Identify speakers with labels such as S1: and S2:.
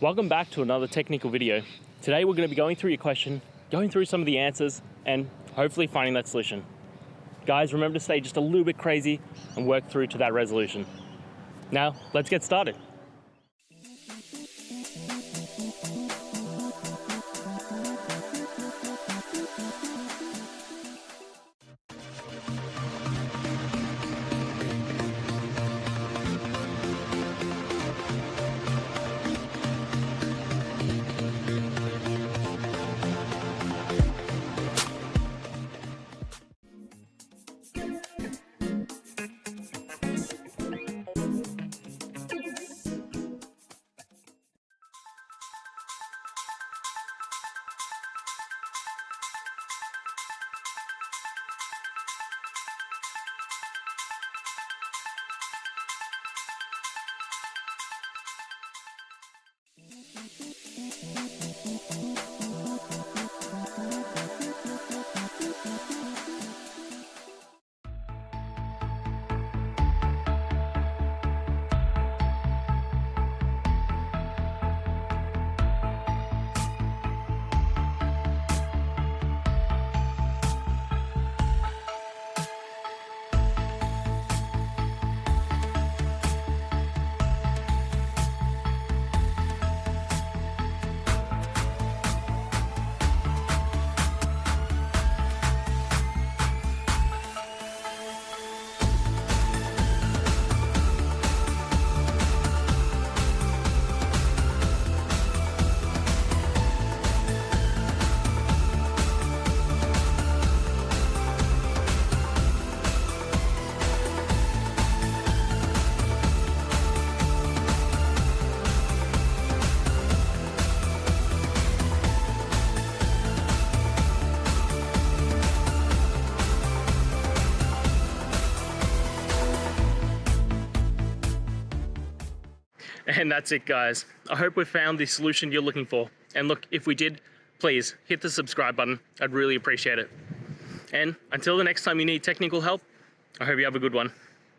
S1: Welcome back to another technical video. Today we're going to be going through your question, going through some of the answers, and hopefully finding that solution. Guys, remember to stay just a little bit crazy and work through to that resolution. Now, let's get started. And that's it, guys. I hope we found the solution you're looking for. And look, if we did, please hit the subscribe button. I'd really appreciate it. And until the next time you need technical help, I hope you have a good one.